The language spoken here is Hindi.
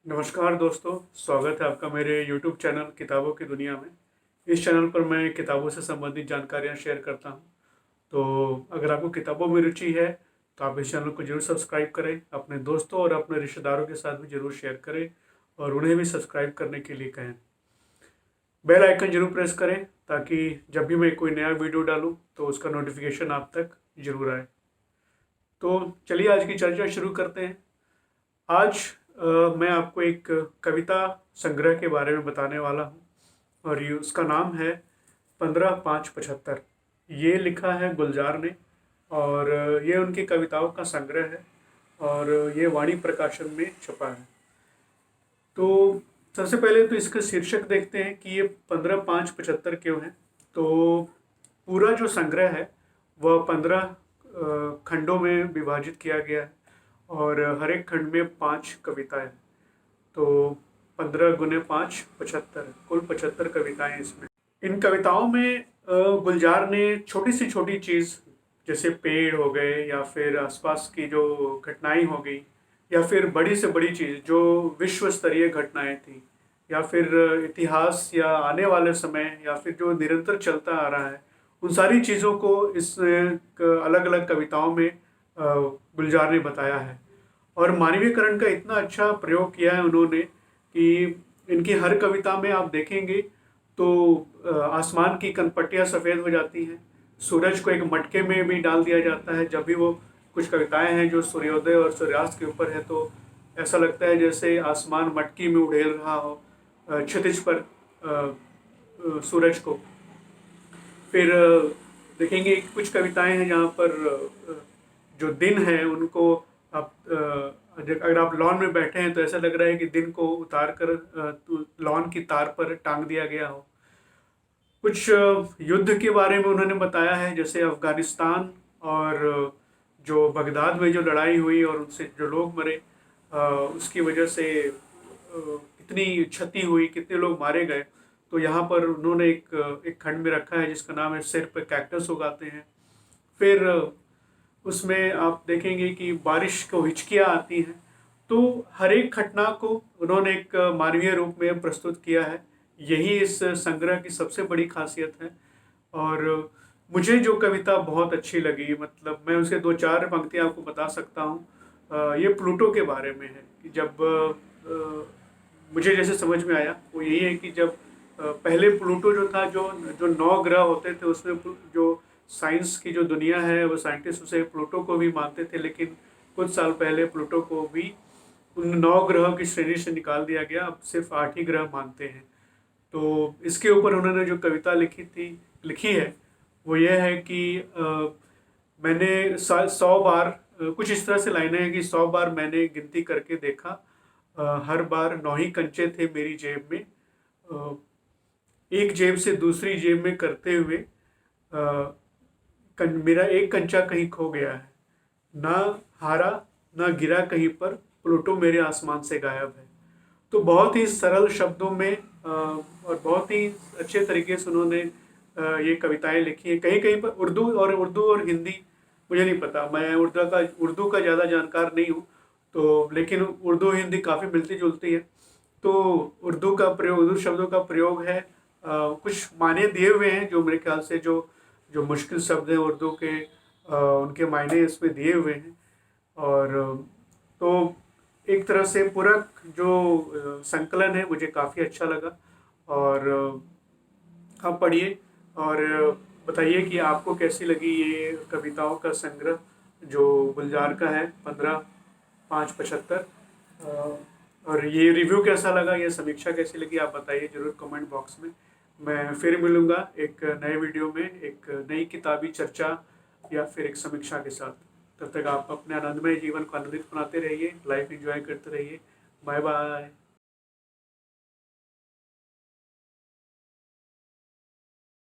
नमस्कार दोस्तों, स्वागत है आपका मेरे YouTube चैनल किताबों की दुनिया में। इस चैनल पर मैं किताबों से संबंधित जानकारियाँ शेयर करता हूँ। तो अगर आपको किताबों में रुचि है तो आप इस चैनल को जरूर सब्सक्राइब करें, अपने दोस्तों और अपने रिश्तेदारों के साथ भी जरूर शेयर करें और उन्हें भी सब्सक्राइब करने के लिए कहें। बेल आइकन जरूर प्रेस करें ताकि जब भी मैं कोई नया वीडियो डालूँ तो उसका नोटिफिकेशन आप तक जरूर आए। तो चलिए आज की चर्चा शुरू करते हैं। आज मैं आपको एक कविता संग्रह के बारे में बताने वाला हूँ और ये उसका नाम है 15/5/75। ये लिखा है गुलजार ने और ये उनकी कविताओं का संग्रह है और ये वाणी प्रकाशन में छपा है। तो सबसे पहले तो इसका शीर्षक देखते हैं कि ये 15/5/75 क्यों है। तो पूरा जो संग्रह है वह 15 खंडों में विभाजित किया गया है और हर एक खंड में 5 कविताएं। तो 15 × 5 = 75, कुल 75 कविताएं इसमें। इन कविताओं में गुलजार ने छोटी से छोटी चीज़ जैसे पेड़ हो गए या फिर आसपास की जो घटनाएं हो गई या फिर बड़ी से बड़ी चीज़ जो विश्व स्तरीय घटनाएं थी या फिर इतिहास या आने वाले समय या फिर जो निरंतर चलता आ रहा है, उन सारी चीज़ों को इस अलग अलग कविताओं में गुलजार ने बताया है। और मानवीयकरण का इतना अच्छा प्रयोग किया है उन्होंने कि इनकी हर कविता में आप देखेंगे तो आसमान की कनपट्टियाँ सफ़ेद हो जाती हैं, सूरज को एक मटके में भी डाल दिया जाता है। जब भी वो कुछ कविताएं हैं जो सूर्योदय और सूर्यास्त के ऊपर है तो ऐसा लगता है जैसे आसमान मटकी में उड़ेल रहा हो क्षितिज पर सूरज को। फिर देखेंगे कि कुछ कविताएं हैं जहाँ पर जो दिन है उनको आप अगर आप लॉन में बैठे हैं तो ऐसा लग रहा है कि दिन को उतार कर लॉन की तार पर टांग दिया गया हो। कुछ युद्ध के बारे में उन्होंने बताया है, जैसे अफगानिस्तान और जो बगदाद में जो लड़ाई हुई और उनसे जो लोग मरे, उसकी वजह से कितनी क्षति हुई, कितने लोग मारे गए। तो यहाँ पर उन्होंने एक खंड में रखा है जिसका नाम है सिर पे कैक्टस उगाते हैं। फिर उसमें आप देखेंगे कि बारिश को हिचकियाँ आती हैं। तो हर एक घटना को उन्होंने एक मानवीय रूप में प्रस्तुत किया है। यही इस संग्रह की सबसे बड़ी खासियत है। और मुझे जो कविता बहुत अच्छी लगी, मतलब मैं उसके 2-4 पंक्तियाँ आपको बता सकता हूँ। ये प्लूटो के बारे में है कि जब मुझे जैसे समझ में आया वो यही है कि जब पहले प्लूटो जो था, जो जो 9 ग्रह होते थे उसमें जो साइंस की जो दुनिया है वो साइंटिस्ट उसे प्लूटो को भी मानते थे, लेकिन कुछ साल पहले प्लूटो को भी उन 9 ग्रहों की श्रेणी से निकाल दिया गया। अब सिर्फ 8 ही ग्रह मानते हैं। तो इसके ऊपर उन्होंने जो कविता लिखी है वो ये है कि मैंने 100 बार, कुछ इस तरह से लाइनें हैं कि 100 बार मैंने गिनती करके देखा, हर बार 9 ही कंचे थे मेरी जेब में, एक जेब से दूसरी जेब में करते हुए मेरा एक कंचा कहीं खो गया है, ना हारा ना गिरा कहीं पर, प्लूटो मेरे आसमान से गायब है। तो बहुत ही सरल शब्दों में और बहुत ही अच्छे तरीके से उन्होंने ये कविताएं लिखी हैं। कहीं कहीं पर उर्दू और हिंदी मुझे नहीं पता, मैं उर्दू का ज़्यादा जानकार नहीं हूँ, तो लेकिन उर्दू हिंदी काफ़ी मिलती जुलती है। तो उर्दू शब्दों का प्रयोग है, कुछ मायने दिए हुए हैं जो मेरे ख्याल से जो जो मुश्किल शब्द हैं उर्दू के, उनके मायने इसमें दिए हुए हैं। और तो एक तरह से पूरा जो संकलन है मुझे काफ़ी अच्छा लगा। और आप पढ़िए और बताइए कि आपको कैसी लगी ये कविताओं का संग्रह जो गुलजार का है 15/5/75। और ये रिव्यू कैसा लगा, ये समीक्षा कैसी लगी, आप बताइए ज़रूर कमेंट बॉक्स में। मैं फिर मिलूँगा एक नए वीडियो में एक नई किताबी चर्चा या फिर एक समीक्षा के साथ। तब तक आप अपने आनंदमय जीवन को आनंदित बनाते रहिए, लाइफ एंजॉय करते रहिए। Bye bye.